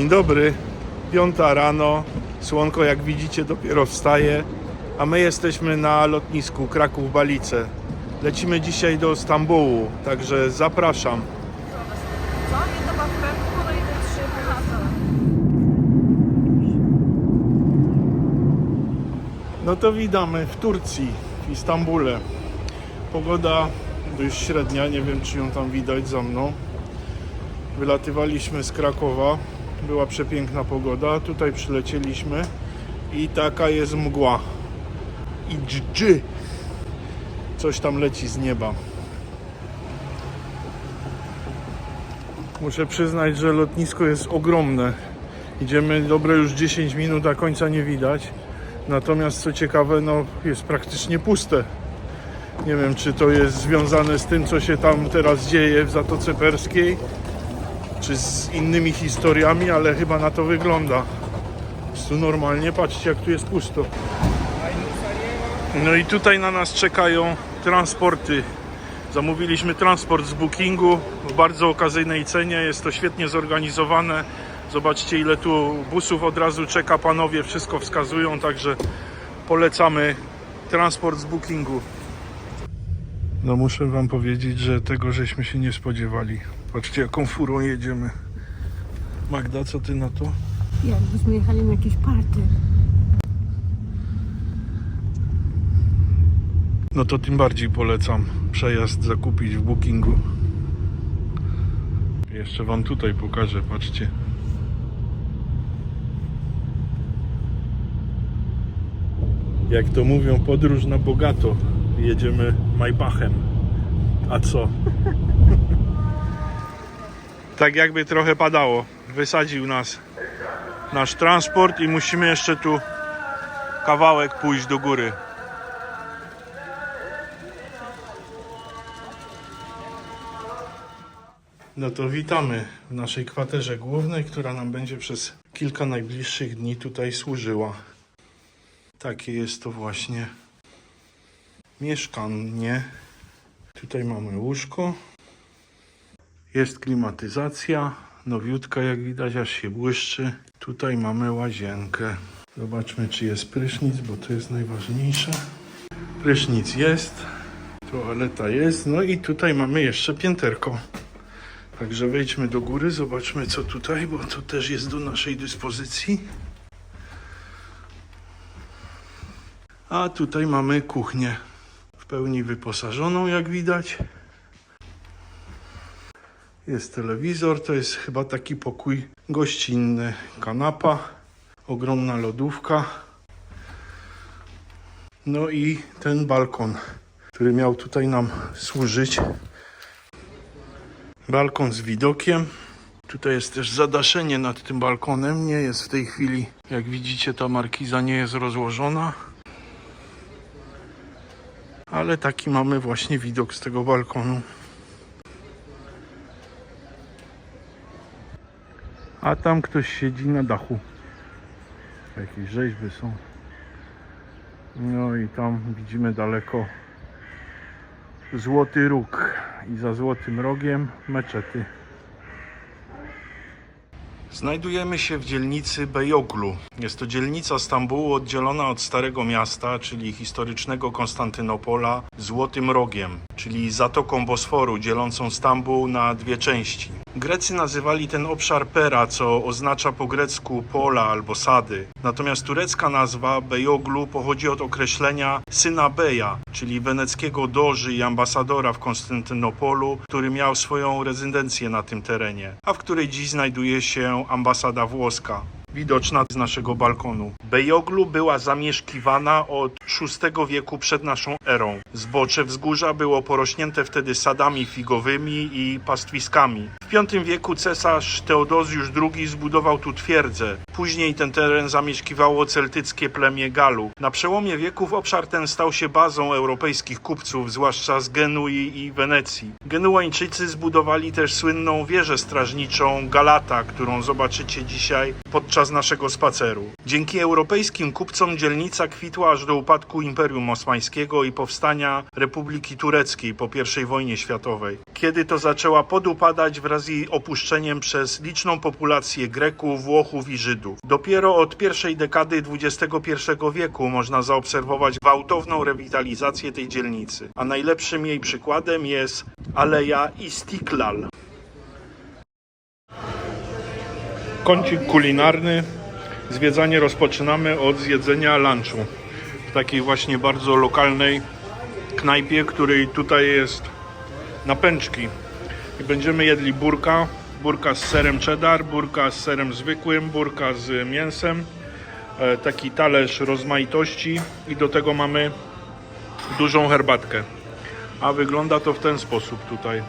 Dzień dobry, 5 rano, słonko jak widzicie dopiero wstaje, a my jesteśmy na lotnisku Kraków-Balice. Lecimy dzisiaj do Stambułu, także zapraszam. Co? Nie to w kolejne 3 puchata. No to witamy w Turcji, w Istambule. Pogoda dość średnia, nie wiem czy ją tam widać za mną. Wylatywaliśmy z Krakowa, była przepiękna pogoda, tutaj przylecieliśmy i taka jest mgła. I dżdży. Coś tam leci z nieba. Muszę przyznać, że lotnisko jest ogromne. Idziemy dobre już 10 minut, a końca nie widać. Natomiast co ciekawe, no jest praktycznie puste. Nie wiem, czy to jest związane z tym, co się tam teraz dzieje w Zatoce Perskiej, czy z innymi historiami, ale chyba na to wygląda. Tu normalnie, patrzcie jak tu jest pusto. No i tutaj na nas czekają transporty. Zamówiliśmy transport z Bookingu w bardzo okazyjnej cenie. Jest to świetnie zorganizowane. Zobaczcie ile tu busów od razu czeka, panowie wszystko wskazują, także polecamy transport z Bookingu. No muszę wam powiedzieć, że tego żeśmy się nie spodziewali. Patrzcie jaką furą jedziemy. Magda, co ty na to? Jakbyśmy jechali na jakieś party. No to tym bardziej polecam przejazd zakupić w Bookingu. Jeszcze wam tutaj pokażę, patrzcie. Jak to mówią, podróż na bogato. Jedziemy Maybachem. A co? Tak jakby trochę padało. Wysadził nas nasz transport i musimy jeszcze tu kawałek pójść do góry. No to witamy w naszej kwaterze głównej, która nam będzie przez kilka najbliższych dni tutaj służyła. Takie jest to właśnie mieszkanie. Tutaj mamy łóżko. Jest klimatyzacja, nowiutka jak widać, aż się błyszczy. Tutaj mamy łazienkę. Zobaczmy czy jest prysznic, bo to jest najważniejsze. Prysznic jest, toaleta jest, no i tutaj mamy jeszcze pięterko. Także wejdźmy do góry, zobaczmy co tutaj, bo to też jest do naszej dyspozycji. A tutaj mamy kuchnię w pełni wyposażoną, jak widać. Jest telewizor, to jest chyba taki pokój gościnny. Kanapa, ogromna lodówka. No i ten balkon, który miał tutaj nam służyć. Balkon z widokiem. Tutaj jest też zadaszenie nad tym balkonem. Nie jest w tej chwili, jak widzicie, ta markiza nie jest rozłożona. Ale taki mamy właśnie widok z tego balkonu. A tam ktoś siedzi na dachu. Jakieś rzeźby są. No i tam widzimy daleko Złoty Róg. I za Złotym Rogiem meczety. Znajdujemy się w dzielnicy Beyoglu. Jest to dzielnica Stambułu oddzielona od Starego Miasta, czyli historycznego Konstantynopola, Złotym Rogiem, czyli Zatoką Bosforu, dzielącą Stambuł na dwie części. Grecy nazywali ten obszar Pera, co oznacza po grecku pola albo sady. Natomiast turecka nazwa Beyoglu pochodzi od określenia syna Beja, czyli weneckiego doży i ambasadora w Konstantynopolu, który miał swoją rezydencję na tym terenie, a w której dziś znajduje się ambasada włoska, widoczna z naszego balkonu. Beyoglu była zamieszkiwana od VI wieku przed naszą erą. Zbocze wzgórza było porośnięte wtedy sadami figowymi i pastwiskami. W V wieku cesarz Teodozjusz II zbudował tu twierdzę. Później ten teren zamieszkiwało celtyckie plemię Galu. Na przełomie wieków obszar ten stał się bazą europejskich kupców, zwłaszcza z Genui i Wenecji. Genuańczycy zbudowali też słynną wieżę strażniczą Galata, którą zobaczycie dzisiaj podczas naszego spaceru. Dzięki europejskim kupcom dzielnica kwitła aż do upadku upadku Imperium Osmańskiego i powstania Republiki Tureckiej po I wojnie światowej, kiedy to zaczęła podupadać wraz z jej opuszczeniem przez liczną populację Greków, Włochów i Żydów. Dopiero od pierwszej dekady XXI wieku można zaobserwować gwałtowną rewitalizację tej dzielnicy, a najlepszym jej przykładem jest Aleja Istiklal. Kącik kulinarny. Zwiedzanie rozpoczynamy od zjedzenia lunchu w takiej właśnie bardzo lokalnej knajpie, której tutaj jest na pęczki. I będziemy jedli burka z serem cheddar, burka z serem zwykłym, burka z mięsem, taki talerz rozmaitości i do tego mamy dużą herbatkę. A wygląda to w ten sposób tutaj.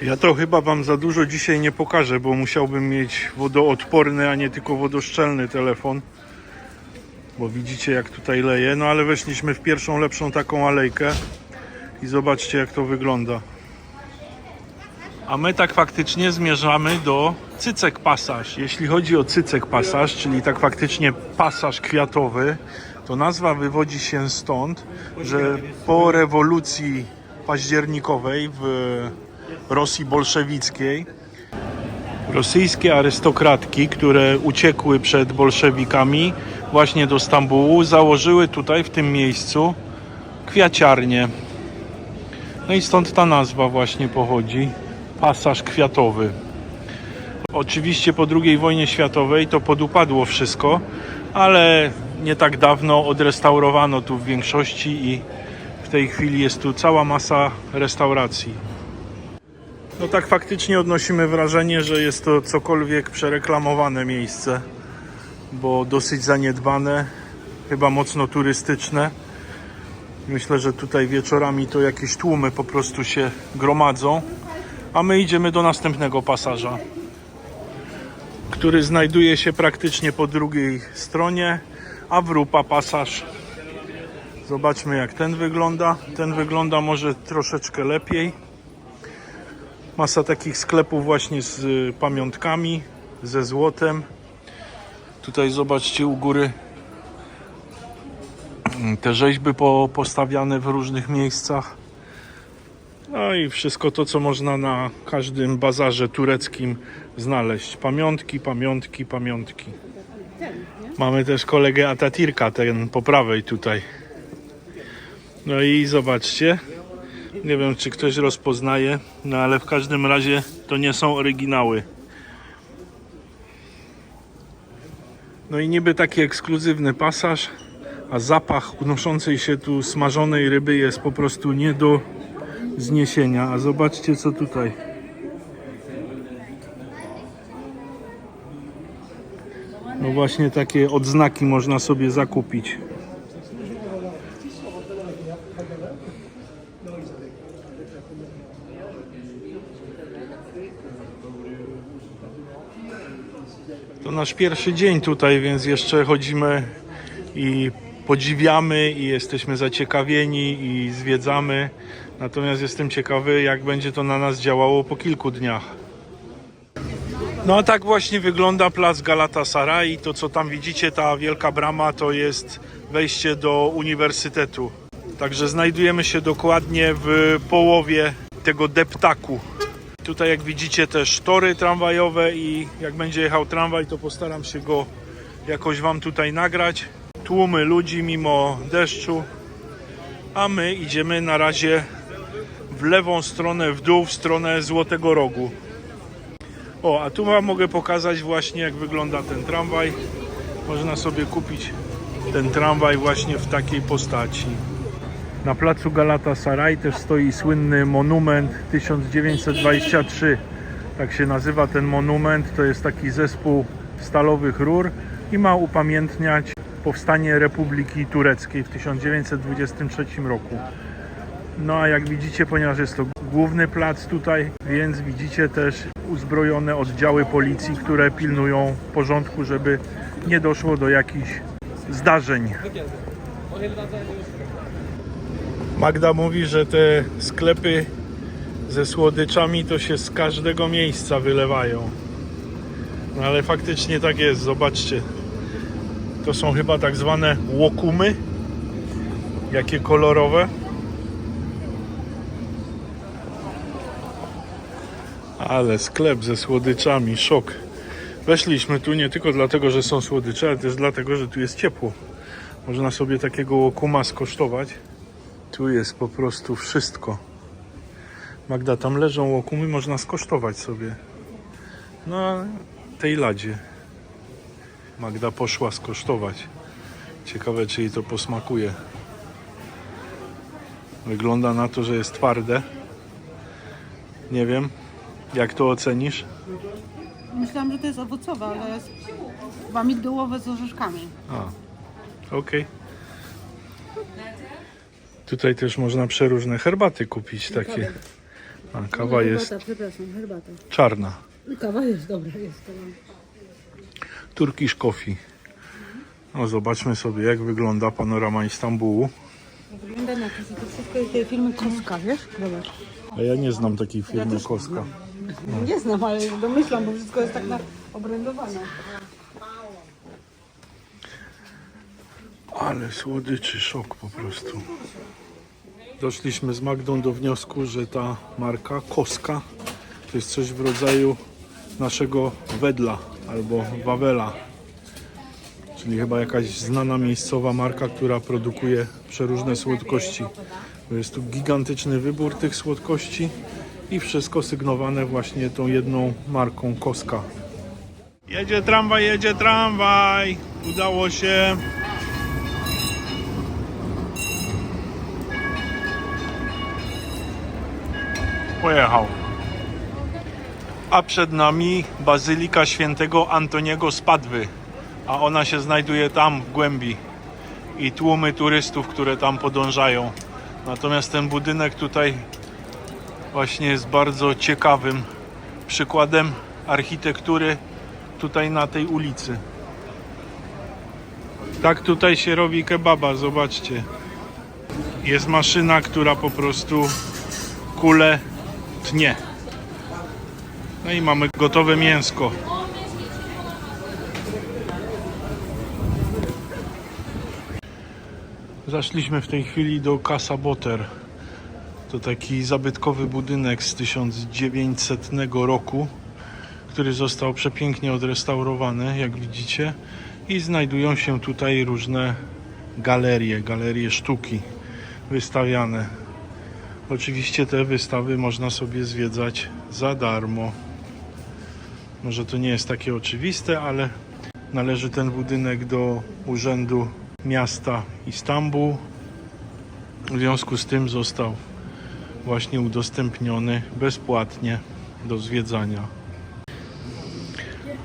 Ja to chyba wam za dużo dzisiaj nie pokażę, bo musiałbym mieć wodoodporny, a nie tylko wodoszczelny telefon. Bo widzicie, jak tutaj leje. No ale weszliśmy w pierwszą lepszą taką alejkę i zobaczcie, jak to wygląda. A my tak faktycznie zmierzamy do Cycek Passage. Jeśli chodzi o Cycek Passage, czyli tak faktycznie pasaż kwiatowy, to nazwa wywodzi się stąd, że po rewolucji październikowej w Rosji bolszewickiej rosyjskie arystokratki, które uciekły przed bolszewikami właśnie do Stambułu, założyły tutaj w tym miejscu kwiaciarnię. No i stąd ta nazwa właśnie pochodzi, pasaż kwiatowy. Oczywiście po II wojnie światowej to podupadło wszystko, ale nie tak dawno odrestaurowano tu w większości i w tej chwili jest tu cała masa restauracji. No tak faktycznie odnosimy wrażenie, że jest to cokolwiek przereklamowane miejsce, bo dosyć zaniedbane, chyba mocno turystyczne. Myślę, że tutaj wieczorami to jakieś tłumy po prostu się gromadzą, a my idziemy do następnego pasaża, który znajduje się praktycznie po drugiej stronie, Avrupa Passage. Zobaczmy, jak ten wygląda. Ten wygląda może troszeczkę lepiej. Masa takich sklepów właśnie z pamiątkami, ze złotem. Tutaj zobaczcie u góry te rzeźby postawiane w różnych miejscach. No i wszystko to, co można na każdym bazarze tureckim znaleźć. Pamiątki, pamiątki, pamiątki. Mamy też kolegę Atatürka, ten po prawej tutaj. No i zobaczcie. Nie wiem, czy ktoś rozpoznaje, no ale w każdym razie to nie są oryginały. No i niby taki ekskluzywny pasaż, a zapach unoszącej się tu smażonej ryby jest po prostu nie do zniesienia. A zobaczcie, co tutaj. No właśnie takie odznaki można sobie zakupić. To nasz pierwszy dzień tutaj, więc jeszcze chodzimy i podziwiamy i jesteśmy zaciekawieni i zwiedzamy. Natomiast jestem ciekawy, jak będzie to na nas działało po kilku dniach. No a tak właśnie wygląda plac Galatasaray. To, co tam widzicie, ta wielka brama, to jest wejście do uniwersytetu. Także znajdujemy się dokładnie w połowie tego deptaku. Tutaj, jak widzicie, też tory tramwajowe i jak będzie jechał tramwaj, to postaram się go jakoś wam tutaj nagrać. Tłumy ludzi mimo deszczu, a my idziemy na razie w lewą stronę, w dół, w stronę Złotego Rogu. O, a tu wam mogę pokazać właśnie, jak wygląda ten tramwaj. Można sobie kupić ten tramwaj właśnie w takiej postaci. Na placu Galatasaray też stoi słynny monument 1923. Tak się nazywa ten monument. To jest taki zespół stalowych rur i ma upamiętniać powstanie Republiki Tureckiej w 1923 roku. No a jak widzicie, ponieważ jest to główny plac tutaj, więc widzicie też uzbrojone oddziały policji, które pilnują porządku, żeby nie doszło do jakichś zdarzeń. Magda mówi, że te sklepy ze słodyczami to się z każdego miejsca wylewają. No ale faktycznie tak jest, zobaczcie. To są chyba tak zwane łokumy. Jakie kolorowe. Ale sklep ze słodyczami, szok. Weszliśmy tu nie tylko dlatego, że są słodycze, ale też dlatego, że tu jest ciepło. Można sobie takiego łokuma skosztować. Tu jest po prostu wszystko. Magda, tam leżą łokumy, można skosztować sobie. Na tej ladzie. Magda poszła skosztować. Ciekawe, czy jej to posmakuje. Wygląda na to, że jest twarde. Nie wiem, jak to ocenisz? Myślałam, że to jest owocowe, ale jest chyba migdałowe z orzeszkami. Okej. Tutaj też można przeróżne herbaty kupić takie. A kawa jest Przepraszam, herbata. czarna. Kawa jest dobra, jest kawa. Turkish coffee. No zobaczmy sobie, jak wygląda panorama Istambułu. Wygląda na to, że to wszystko jest tej firmy Koska, wiesz? Zobacz. A ja nie znam takiej firmy Koska. Nie znam, ale domyślam, bo wszystko jest tak obrędowane. Ale słodyczy, szok po prostu. Doszliśmy z Magdą do wniosku, że ta marka Koska to jest coś w rodzaju naszego wedla albo Wawela. Czyli chyba jakaś znana miejscowa marka, która produkuje przeróżne słodkości. Bo jest tu gigantyczny wybór tych słodkości i wszystko sygnowane właśnie tą jedną marką Koska. Jedzie tramwaj, jedzie tramwaj! Udało się! Pojechał. A przed nami Bazylika Świętego Antoniego z Padwy. A ona się znajduje tam w głębi. I tłumy turystów, które tam podążają. Natomiast ten budynek tutaj właśnie jest bardzo ciekawym przykładem architektury tutaj na tej ulicy. Tak tutaj się robi kebaba, zobaczcie. Jest maszyna, która po prostu kulę tnie. No i mamy gotowe mięsko. Zaszliśmy w tej chwili do Casa Boter. To taki zabytkowy budynek z 1900 roku, który został przepięknie odrestaurowany, jak widzicie. I znajdują się tutaj różne galerie sztuki wystawiane. Oczywiście te wystawy można sobie zwiedzać za darmo. Może to nie jest takie oczywiste, ale należy ten budynek do Urzędu Miasta Istanbul. W związku z tym został właśnie udostępniony bezpłatnie do zwiedzania.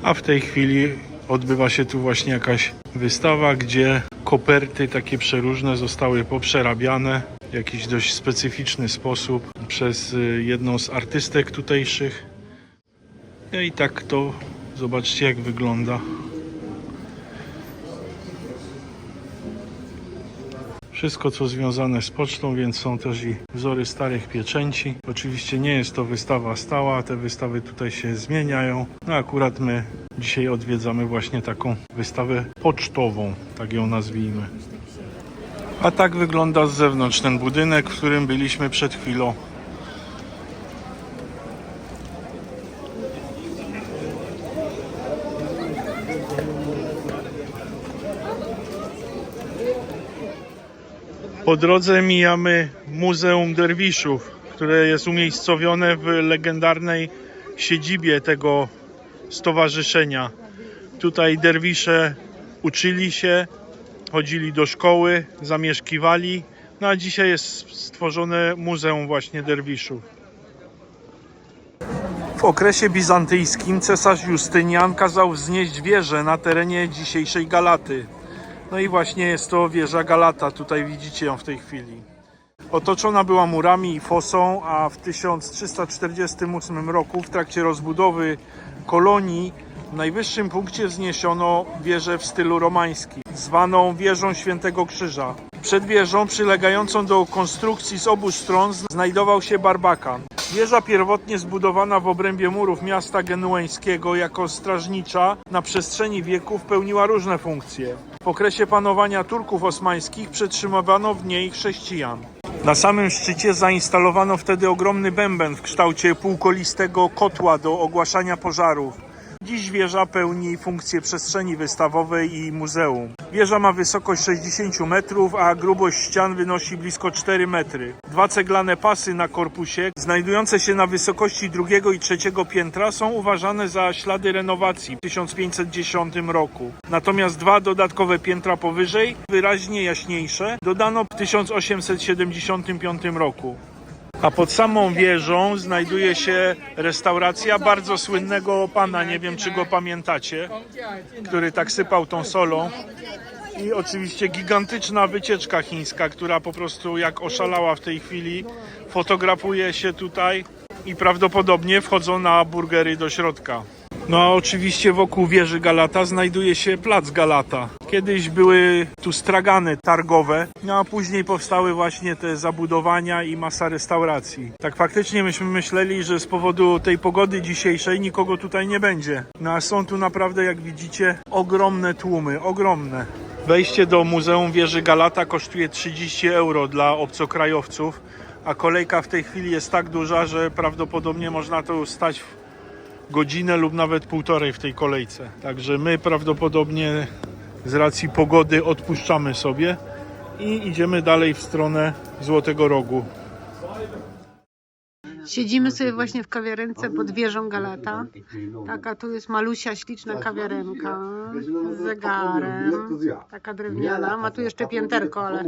A w tej chwili odbywa się tu właśnie jakaś wystawa, gdzie koperty takie przeróżne zostały poprzerabiane w jakiś dość specyficzny sposób przez jedną z artystek tutejszych. No i tak to zobaczcie, jak wygląda. Wszystko co związane z pocztą, więc są też i wzory starych pieczęci. Oczywiście nie jest to wystawa stała, te wystawy tutaj się zmieniają. No akurat my dzisiaj odwiedzamy właśnie taką wystawę pocztową, tak ją nazwijmy. A tak wygląda z zewnątrz ten budynek, w którym byliśmy przed chwilą. Po drodze mijamy Muzeum Derwiszów, które jest umiejscowione w legendarnej siedzibie tego stowarzyszenia. Tutaj derwisze uczyli się, chodzili do szkoły, zamieszkiwali, no a dzisiaj jest stworzone Muzeum właśnie Derwiszów. W okresie bizantyjskim cesarz Justynian kazał wznieść wieżę na terenie dzisiejszej Galaty. No i właśnie jest to wieża Galata, tutaj widzicie ją w tej chwili. Otoczona była murami i fosą, a w 1348 roku w trakcie rozbudowy kolonii w najwyższym punkcie wzniesiono wieżę w stylu romańskim, zwaną wieżą Świętego Krzyża. Przed wieżą, przylegającą do konstrukcji z obu stron, znajdował się barbakan. Wieża pierwotnie zbudowana w obrębie murów miasta genueńskiego jako strażnicza na przestrzeni wieków pełniła różne funkcje. W okresie panowania Turków osmańskich przetrzymywano w niej chrześcijan. Na samym szczycie zainstalowano wtedy ogromny bęben w kształcie półkolistego kotła do ogłaszania pożarów. Dziś wieża pełni funkcję przestrzeni wystawowej i muzeum. Wieża ma wysokość 60 metrów, a grubość ścian wynosi blisko 4 metry. 2 ceglane pasy na korpusie, znajdujące się na wysokości drugiego i trzeciego piętra, są uważane za ślady renowacji w 1510 roku. Natomiast 2 dodatkowe piętra powyżej, wyraźnie jaśniejsze, dodano w 1875 roku. A pod samą wieżą znajduje się restauracja bardzo słynnego pana, nie wiem czy go pamiętacie, który tak sypał tą solą. I oczywiście gigantyczna wycieczka chińska, która po prostu jak oszalała w tej chwili, fotografuje się tutaj i prawdopodobnie wchodzą na burgery do środka. No a oczywiście wokół wieży Galata znajduje się plac Galata. Kiedyś były tu stragany targowe, no a później powstały właśnie te zabudowania i masa restauracji. Tak faktycznie myśmy myśleli, że z powodu tej pogody dzisiejszej nikogo tutaj nie będzie. No a są tu naprawdę, jak widzicie, ogromne tłumy, ogromne. Wejście do Muzeum Wieży Galata kosztuje 30 euro dla obcokrajowców, a kolejka w tej chwili jest tak duża, że prawdopodobnie można tu stać godzinę lub nawet półtorej w tej kolejce. Także my prawdopodobnie z racji pogody odpuszczamy sobie i idziemy dalej w stronę Złotego Rogu. Siedzimy sobie właśnie w kawiarence pod wieżą Galata. Taka tu jest malusia, śliczna kawiarenka z zegarem. Taka drewniana. Ma tu jeszcze pięterko, ale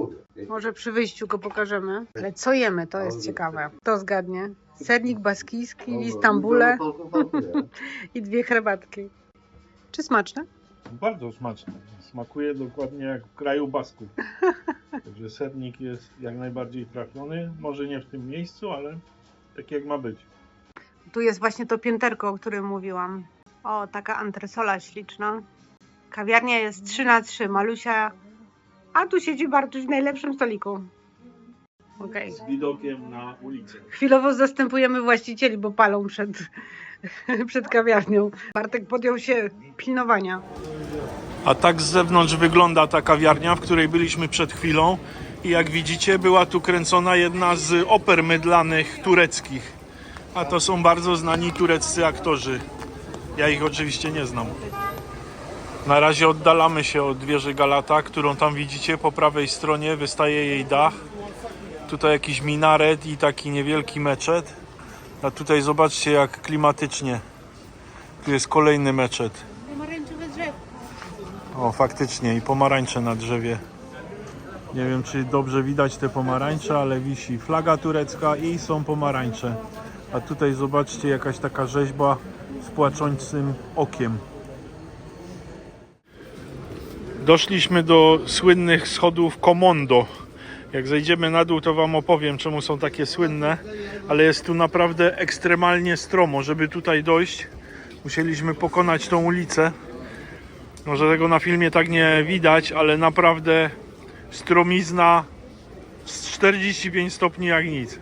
może przy wyjściu go pokażemy. Ale co jemy, to jest ciekawe. Kto zgadnie? Sernik baskijski w Istambule i 2 herbatki. Czy smaczne? Bardzo smaczne. Smakuje dokładnie jak w kraju Basków. Także sernik jest jak najbardziej trafiony. Może nie w tym miejscu, ale tak jak ma być. Tu jest właśnie to pięterko, o którym mówiłam. O, taka antresola śliczna. Kawiarnia jest 3x3, malusia. A tu siedzi Bartuś w najlepszym stoliku. Okej. Z widokiem na ulicę. Chwilowo zastępujemy właścicieli, bo palą przed kawiarnią. Bartek podjął się pilnowania. A tak z zewnątrz wygląda ta kawiarnia, w której byliśmy przed chwilą. I jak widzicie, była tu kręcona jedna z oper mydlanych tureckich. A to są bardzo znani tureccy aktorzy. Ja ich oczywiście nie znam. Na razie oddalamy się od wieży Galata, którą tam widzicie. Po prawej stronie wystaje jej dach. Tutaj jakiś minaret i taki niewielki meczet. A tutaj zobaczcie, jak klimatycznie. Tu jest kolejny meczet. Pomarańczowe drzewo. O, faktycznie, i pomarańcze na drzewie. Nie wiem, czy dobrze widać te pomarańcze, ale wisi flaga turecka i są pomarańcze. A tutaj zobaczcie, jakaś taka rzeźba z płaczącym okiem. Doszliśmy do słynnych schodów Komondo. Jak zejdziemy na dół, to wam opowiem, czemu są takie słynne, ale jest tu naprawdę ekstremalnie stromo. Żeby tutaj dojść, musieliśmy pokonać tą ulicę. Może tego na filmie tak nie widać, ale naprawdę stromizna z 45 stopni jak nic.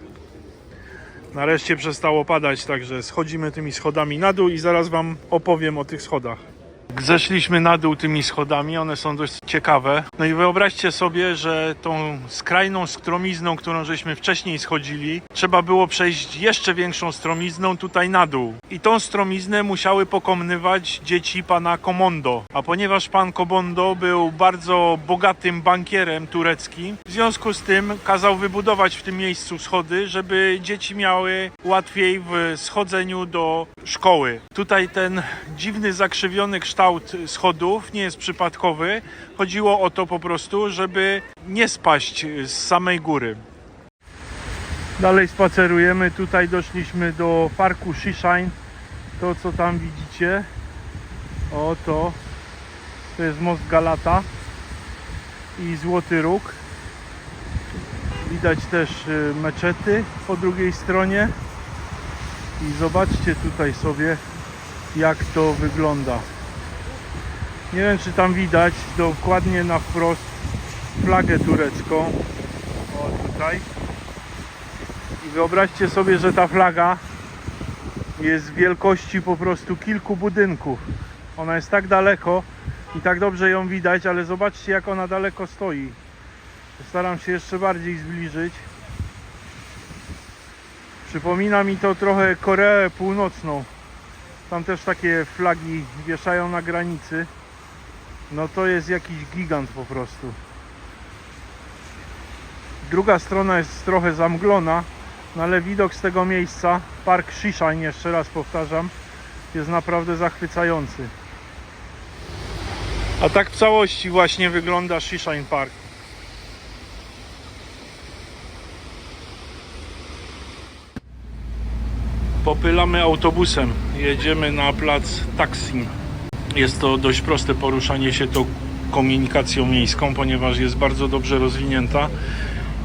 Nareszcie przestało padać, także schodzimy tymi schodami na dół i zaraz wam opowiem o tych schodach. Zeszliśmy na dół tymi schodami, one są dość ciekawe. No i wyobraźcie sobie, że tą skrajną stromizną, którą żeśmy wcześniej schodzili, trzeba było przejść jeszcze większą stromizną tutaj na dół. I tą stromiznę musiały pokonywać dzieci pana Komondo. A ponieważ pan Komondo był bardzo bogatym bankierem tureckim, w związku z tym kazał wybudować w tym miejscu schody, żeby dzieci miały łatwiej w schodzeniu do szkoły. Tutaj ten dziwny, zakrzywiony kształt schodów nie jest przypadkowy. Chodziło o to po prostu, żeby nie spaść z samej góry. Dalej spacerujemy. Tutaj doszliśmy do parku Shishain. To, co tam widzicie, to jest most Galata i Złoty Róg. Widać też meczety po drugiej stronie. I zobaczcie tutaj sobie, jak to wygląda. Nie wiem, czy tam widać dokładnie na wprost flagę turecką. O, tutaj. I wyobraźcie sobie, że ta flaga jest wielkości po prostu kilku budynków. Ona jest tak daleko, i tak dobrze ją widać, ale zobaczcie, jak ona daleko stoi. Staram się jeszcze bardziej zbliżyć. Przypomina mi to trochę Koreę Północną. Tam też takie flagi wieszają na granicy. No to jest jakiś gigant po prostu. Druga strona jest trochę zamglona, no ale widok z tego miejsca, Park Shishine, jeszcze raz powtarzam, jest naprawdę zachwycający. A tak w całości właśnie wygląda Shishine Park. Popylamy autobusem, jedziemy na plac Taksim. Jest to dość proste poruszanie się tą komunikacją miejską, ponieważ jest bardzo dobrze rozwinięta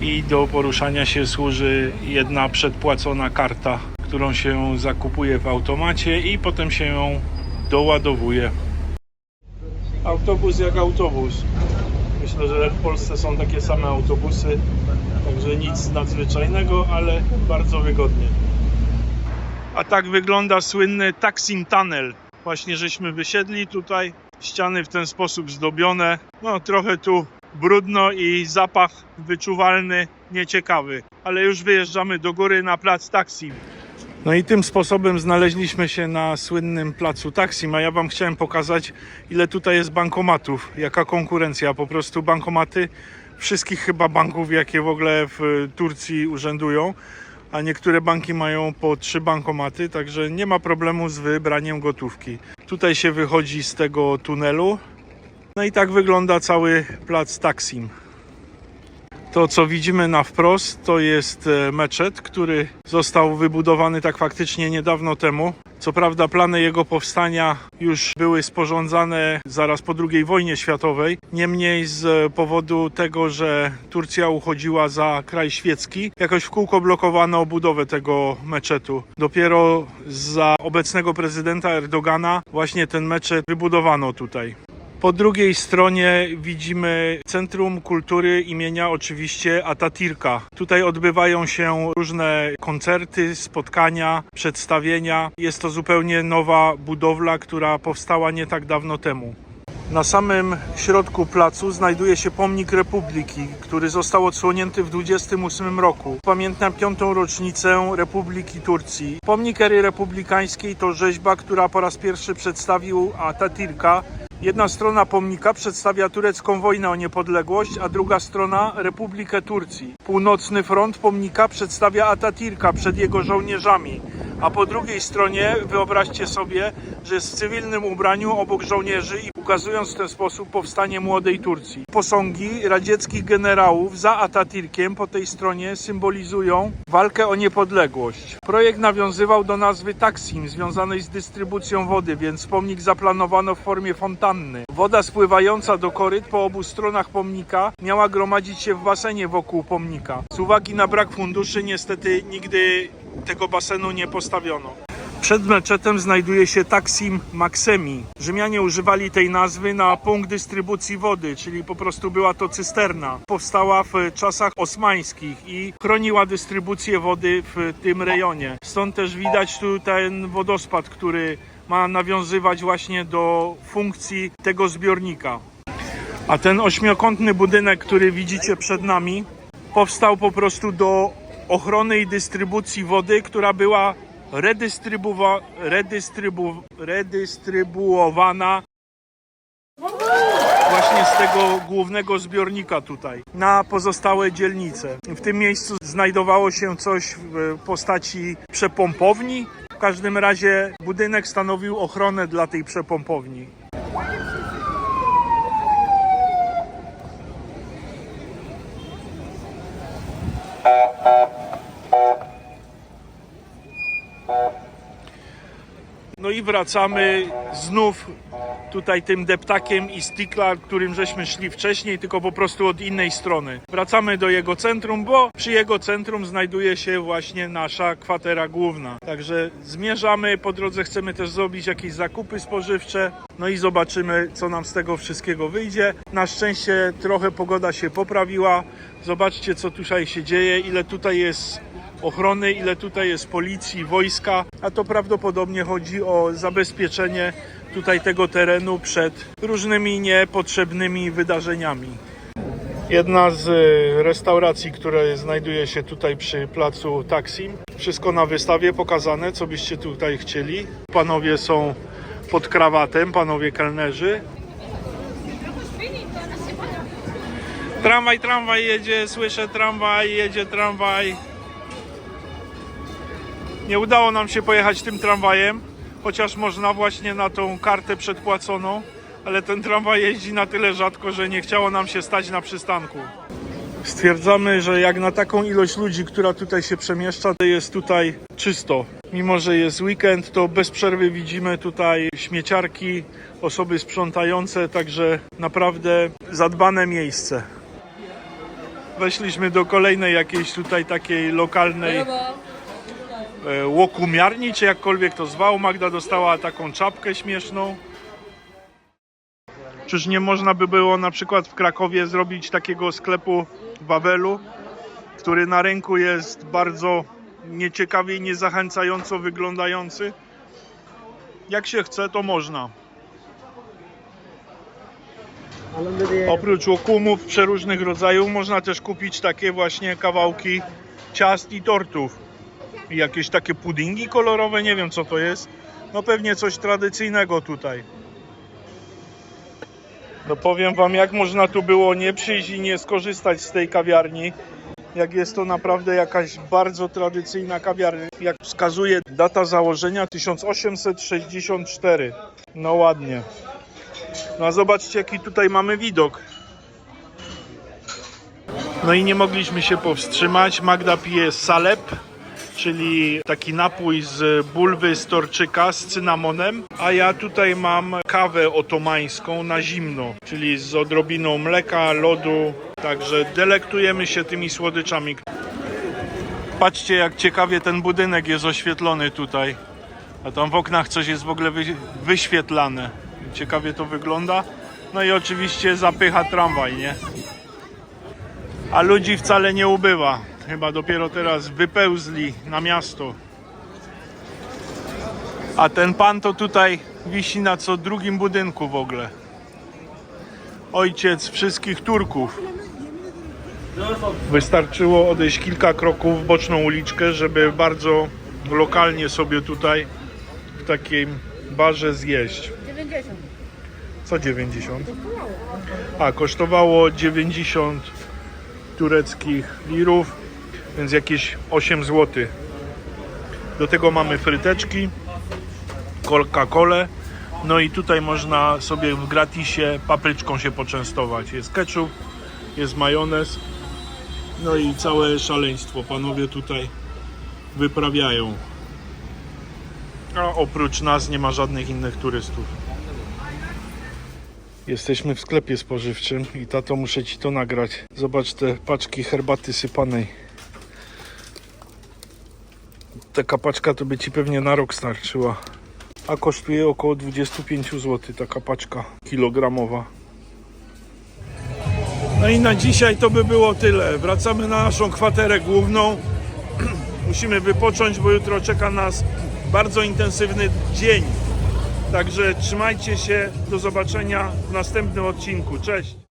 i do poruszania się służy jedna przedpłacona karta, którą się zakupuje w automacie i potem się ją doładowuje. Autobus jak autobus. Myślę, że w Polsce są takie same autobusy, także nic nadzwyczajnego, ale bardzo wygodnie. A tak wygląda słynny Taksim Tunnel. Właśnie żeśmy wysiedli tutaj, ściany w ten sposób zdobione. No trochę tu brudno i zapach wyczuwalny, nieciekawy. Ale już wyjeżdżamy do góry na plac Taksim. No i tym sposobem znaleźliśmy się na słynnym placu Taksim, a ja wam chciałem pokazać, ile tutaj jest bankomatów, jaka konkurencja. Po prostu bankomaty wszystkich chyba banków, jakie w ogóle w Turcji urzędują. A niektóre banki mają po 3 bankomaty, także nie ma problemu z wybraniem gotówki. Tutaj się wychodzi z tego tunelu. No i tak wygląda cały plac Taksim. To, co widzimy na wprost, to jest meczet, który został wybudowany tak faktycznie niedawno temu. Co prawda plany jego powstania już były sporządzane zaraz po II wojnie światowej. Niemniej z powodu tego, że Turcja uchodziła za kraj świecki, jakoś w kółko blokowano budowę tego meczetu. Dopiero za obecnego prezydenta Erdogana właśnie ten meczet wybudowano tutaj. Po drugiej stronie widzimy Centrum Kultury imienia oczywiście Atatürka. Tutaj odbywają się różne koncerty, spotkania, przedstawienia. Jest to zupełnie nowa budowla, która powstała nie tak dawno temu. Na samym środku placu znajduje się pomnik Republiki, który został odsłonięty w 1928 roku. Pamiętna 5. rocznicę Republiki Turcji. Pomnik ery republikańskiej to rzeźba, która po raz pierwszy przedstawił Atatürka. Jedna strona pomnika przedstawia turecką wojnę o niepodległość, a druga strona Republikę Turcji. Północny front pomnika przedstawia Atatürka przed jego żołnierzami, a po drugiej stronie wyobraźcie sobie, że jest w cywilnym ubraniu obok żołnierzy i ukazując w ten sposób powstanie młodej Turcji. Posągi radzieckich generałów za Atatürkiem po tej stronie symbolizują walkę o niepodległość. Projekt nawiązywał do nazwy Taksim, związanej z dystrybucją wody, więc pomnik zaplanowano w formie fontanny. Woda spływająca do koryt po obu stronach pomnika miała gromadzić się w basenie wokół pomnika. Z uwagi na brak funduszy niestety nigdy tego basenu nie postawiono. Przed meczetem znajduje się Taksim Maksemi. Rzymianie używali tej nazwy na punkt dystrybucji wody, czyli po prostu była to cysterna. Powstała w czasach osmańskich i chroniła dystrybucję wody w tym rejonie. Stąd też widać tu ten wodospad, który ma nawiązywać właśnie do funkcji tego zbiornika. A ten ośmiokątny budynek, który widzicie przed nami, powstał po prostu do ochrony i dystrybucji wody, która była redystrybuowana właśnie z tego głównego zbiornika tutaj na pozostałe dzielnice. W tym miejscu znajdowało się coś w postaci przepompowni. W każdym razie budynek stanowił ochronę dla tej przepompowni. No i wracamy znów tutaj tym deptakiem Istiklal, którym żeśmy szli wcześniej, tylko po prostu od innej strony. Wracamy do jego centrum, bo przy jego centrum znajduje się właśnie nasza kwatera główna. Także zmierzamy, po drodze chcemy też zrobić jakieś zakupy spożywcze, no i zobaczymy, co nam z tego wszystkiego wyjdzie. Na szczęście trochę pogoda się poprawiła. Zobaczcie, co tutaj się dzieje, ile tutaj jest ochrony, ile tutaj jest policji, wojska, a to prawdopodobnie chodzi o zabezpieczenie tutaj tego terenu przed różnymi niepotrzebnymi wydarzeniami. Jedna z restauracji, która znajduje się tutaj przy placu Taksim. Wszystko na wystawie pokazane, co byście tutaj chcieli. Panowie są pod krawatem, panowie kelnerzy. Tramwaj jedzie, słyszę tramwaj, jedzie tramwaj. Nie udało nam się pojechać tym tramwajem, chociaż można właśnie na tą kartę przedpłaconą, ale ten tramwaj jeździ na tyle rzadko, że nie chciało nam się stać na przystanku. Stwierdzamy, że jak na taką ilość ludzi, która tutaj się przemieszcza, to jest tutaj czysto. Mimo że jest weekend, to bez przerwy widzimy tutaj śmieciarki, osoby sprzątające, także naprawdę zadbane miejsce. Weszliśmy do kolejnej jakiejś tutaj takiej lokalnej łokumiarni, czy jakkolwiek to zwał. Magda dostała taką czapkę śmieszną. Czyż nie można by było na przykład w Krakowie zrobić takiego sklepu w Wawelu, który na rynku jest bardzo nieciekawie i niezachęcająco wyglądający? Jak się chce, to można. Oprócz łokumów przeróżnych rodzajów można też kupić takie właśnie kawałki ciast i tortów. I jakieś takie puddingi kolorowe, nie wiem co to jest. No pewnie coś tradycyjnego tutaj. No powiem wam, jak można tu było nie przyjść i nie skorzystać z tej kawiarni, jak jest to naprawdę jakaś bardzo tradycyjna kawiarnia. Jak wskazuje data założenia 1864. No ładnie. No a zobaczcie, jaki tutaj mamy widok. No i nie mogliśmy się powstrzymać. Magda pije salep, czyli taki napój z bulwy z torczyka z cynamonem, a ja tutaj mam kawę otomańską na zimno, czyli z odrobiną mleka, lodu, także delektujemy się tymi słodyczami. Patrzcie, jak ciekawie ten budynek jest oświetlony tutaj, a tam w oknach coś jest w ogóle wyświetlane. Ciekawie to wygląda. No i oczywiście zapycha tramwaj, nie? A ludzi wcale nie ubywa. Chyba dopiero teraz wypełzli na miasto. A ten pan to tutaj wisi na co drugim budynku w ogóle. Ojciec wszystkich Turków. Wystarczyło odejść kilka kroków w boczną uliczkę, żeby bardzo lokalnie sobie tutaj w takim barze zjeść. 90. Co 90? A, kosztowało 90 tureckich lirów, więc jakieś 8 zł. Do tego mamy fryteczki, Coca-Colę. No i tutaj można sobie w gratisie papryczką się poczęstować. Jest ketchup, jest majonez. No i całe szaleństwo panowie tutaj wyprawiają. A oprócz nas nie ma żadnych innych turystów. Jesteśmy w sklepie spożywczym i tato, muszę ci to nagrać. Zobacz te paczki herbaty sypanej. Taka paczka to by ci pewnie na rok starczyła. A kosztuje około 25 zł taka paczka kilogramowa. No i na dzisiaj to by było tyle. Wracamy na naszą kwaterę główną. Musimy wypocząć, bo jutro czeka nas bardzo intensywny dzień. Także trzymajcie się, do zobaczenia w następnym odcinku. Cześć!